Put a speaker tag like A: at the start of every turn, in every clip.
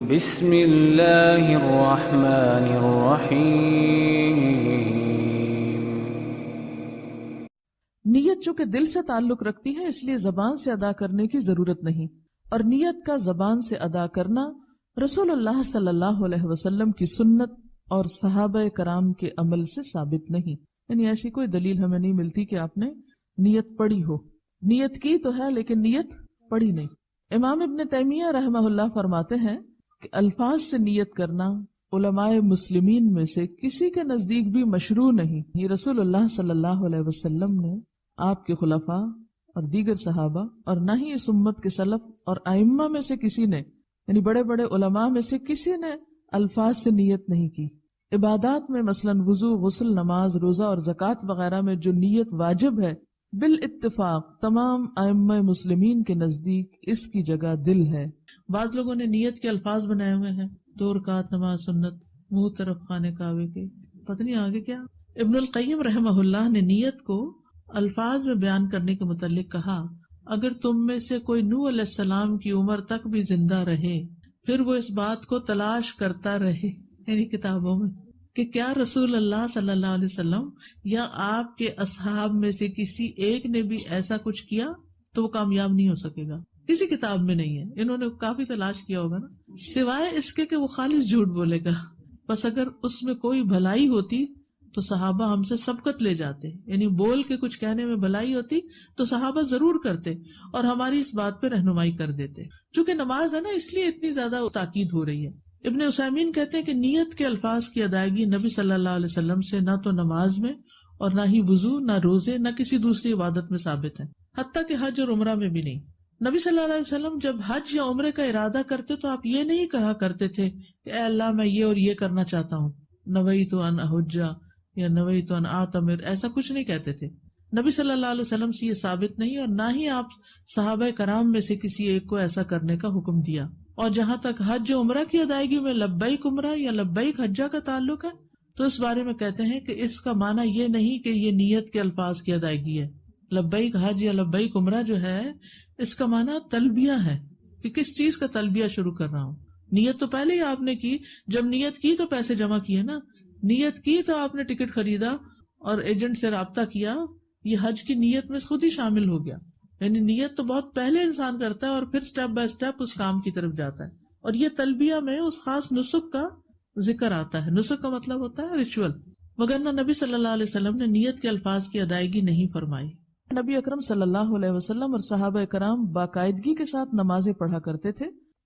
A: بسم اللہ الرحمن الرحیم.
B: نیت چونکہ دل سے تعلق رکھتی ہے اس لیے زبان سے ادا کرنے کی ضرورت نہیں، اور نیت کا زبان سے ادا کرنا رسول اللہ صلی اللہ علیہ وسلم کی سنت اور صحابہ کرام کے عمل سے ثابت نہیں. یعنی ایسی کوئی دلیل ہمیں نہیں ملتی کہ آپ نے نیت پڑھی ہو. نیت کی تو ہے لیکن نیت پڑھی نہیں. امام ابن تیمیہ رحمہ اللہ فرماتے ہیں کہ الفاظ سے نیت کرنا علماء مسلمین میں سے کسی کے نزدیک بھی مشروع نہیں. یہ رسول اللہ صلی اللہ علیہ وسلم نے، آپ کے خلفاء اور دیگر صحابہ، اور نہ ہی اس امت کے سلف اور ائمہ میں سے کسی نے، یعنی بڑے بڑے علماء میں سے کسی نے الفاظ سے نیت نہیں کی. عبادات میں مثلاً وضو، غسل، نماز، روزہ اور زکوٰۃ وغیرہ میں جو نیت واجب ہے، بالاتفاق تمام ائمہ مسلمین کے نزدیک اس کی جگہ دل ہے. بعض لوگوں نے نیت کے الفاظ بنائے ہوئے ہیں، 2 رکعت نماز سنت، منہ طرف خانے کعبے کے، پتہ نہیں آگے کیا. ابن القیم رحمہ اللہ نے نیت کو الفاظ میں بیان کرنے کے متعلق کہا، اگر تم میں سے کوئی نوح علیہ السلام کی عمر تک بھی زندہ رہے پھر وہ اس بات کو تلاش کرتا رہے، یعنی کتابوں میں، کہ کیا رسول اللہ صلی اللہ علیہ وسلم یا آپ کے اصحاب میں سے کسی ایک نے بھی ایسا کچھ کیا، تو وہ کامیاب نہیں ہو سکے گا. کسی کتاب میں نہیں ہے. انہوں نے کافی تلاش کیا ہوگا نا، سوائے اس کے کہ وہ خالص جھوٹ بولے گا. بس اگر اس میں کوئی بھلائی ہوتی تو صحابہ ہم سے سبقت لے جاتے، یعنی بول کے کچھ کہنے میں بھلائی ہوتی تو صحابہ ضرور کرتے اور ہماری اس بات پہ رہنمائی کر دیتے. چونکہ نماز ہے نا، اس لیے اتنی زیادہ تاکید ہو رہی ہے. ابن عثیمین کہتے ہیں کہ نیت کے الفاظ کی ادائیگی نبی صلی اللہ علیہ وسلم سے نہ تو نماز میں اور نہ ہی وضو، نہ روزے، نہ کسی دوسری عبادت میں ثابت ہے، حتیٰ کہ حج اور عمرہ میں بھی نہیں. نبی صلی اللہ علیہ وسلم جب حج یا عمرے کا ارادہ کرتے تو آپ یہ نہیں کہا کرتے تھے کہ اے اللہ میں یہ اور یہ کرنا چاہتا ہوں، نویت ان احج یا نویت ان اعتمر، ایسا کچھ نہیں کہتے تھے. نبی صلی اللہ علیہ وسلم سے یہ ثابت نہیں، اور نہ ہی آپ صحابہ کرام میں سے کسی ایک کو ایسا کرنے کا حکم دیا. اور جہاں تک حج عمرہ کی ادائیگی میں لبیک عمرہ یا لبیک حجہ کا تعلق ہے تو اس بارے میں کہتے ہیں کہ اس کا معنی یہ نہیں کہ یہ نیت کے الفاظ کی ادائیگی ہے. لبیک حج یا لبیک عمرہ جو ہے اس کا معنی تلبیہ ہے، کہ کس چیز کا تلبیہ شروع کر رہا ہوں. نیت تو پہلے ہی آپ نے کی، جب نیت کی تو پیسے جمع کیے نا، نیت کی تو آپ نے ٹکٹ خریدا اور ایجنٹ سے رابطہ کیا، یہ حج کی نیت میں خود ہی شامل ہو گیا. یعنی نیت تو بہت پہلے انسان کرتا ہے اور پھر سٹیپ بائی سٹیپ اس کام کی طرف جاتا ہے. اور یہ تلبیہ میں اس خاص نسک کا ذکر آتا ہے. نسک کا مطلب ہوتا ہے ریچول، مگر نبی صلی اللہ علیہ وسلم نے نیت کے الفاظ کی ادائیگی نہیں فرمائی. نبی اکرم صلی اللہ علیہ وسلم اور صحابہ کرام باقاعدگی کے ساتھ نمازیں پڑھا کرتے تھے،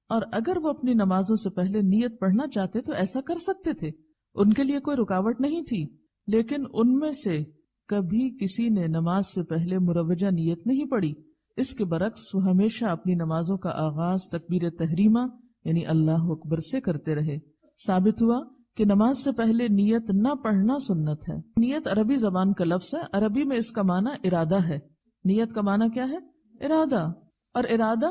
B: اور اگر وہ اپنی نمازوں سے پہلے نیت پڑھنا چاہتے تو ایسا کر سکتے تھے، ان کے لیے کوئی رکاوٹ نہیں تھی. لیکن ان میں سے کبھی کسی نے نماز سے پہلے مروجہ نیت نہیں پڑھی. اس کے برعکس وہ ہمیشہ اپنی نمازوں کا آغاز تکبیر تحریمہ یعنی اللہ اکبر سے کرتے رہے. ثابت ہوا کہ نماز سے پہلے نیت نہ پڑھنا سنت ہے. نیت عربی زبان کا لفظ ہے، عربی میں اس کا معنی ارادہ ہے. نیت کا معنی کیا ہے؟ ارادہ. اور ارادہ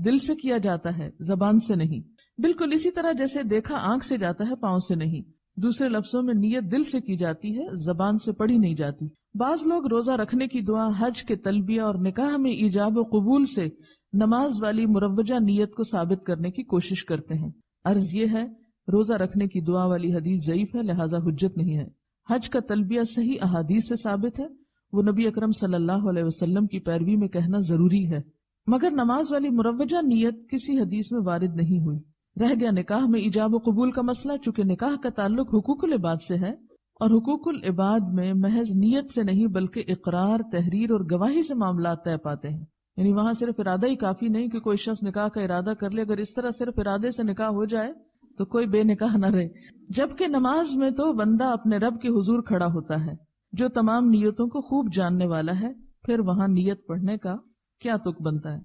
B: دل سے کیا جاتا ہے، زبان سے نہیں. بالکل اسی طرح جیسے دیکھا آنکھ سے جاتا ہے، پاؤں سے نہیں. دوسرے لفظوں میں نیت دل سے کی جاتی ہے، زبان سے پڑھی نہیں جاتی. بعض لوگ روزہ رکھنے کی دعا، حج کے تلبیہ اور نکاح میں ایجاب و قبول سے نماز والی مروجہ نیت کو ثابت کرنے کی کوشش کرتے ہیں. عرض یہ ہے روزہ رکھنے کی دعا والی حدیث ضعیف ہے، لہذا حجت نہیں ہے. حج کا تلبیہ صحیح احادیث سے ثابت ہے، وہ نبی اکرم صلی اللہ علیہ وسلم کی پیروی میں کہنا ضروری ہے. مگر نماز والی مروجہ نیت کسی حدیث میں وارد نہیں ہوئی. رہ گیا نکاح میں ایجاب و قبول کا مسئلہ. چونکہ نکاح کا تعلق حقوق العباد سے ہے اور حقوق العباد میں محض نیت سے نہیں بلکہ اقرار، تحریر اور گواہی سے معاملات طے پاتے ہیں. یعنی وہاں صرف ارادہ ہی کافی نہیں کہ کوئی شخص نکاح کا ارادہ کر لے. اگر اس طرح صرف ارادے سے نکاح ہو جائے تو کوئی بے نکاح نہ رہے. جبکہ نماز میں تو بندہ اپنے رب کے حضور کھڑا ہوتا ہے جو تمام نیتوں کو خوب جاننے والا ہے. پھر وہاں نیت پڑھنے کا کیا تک بنتا ہے؟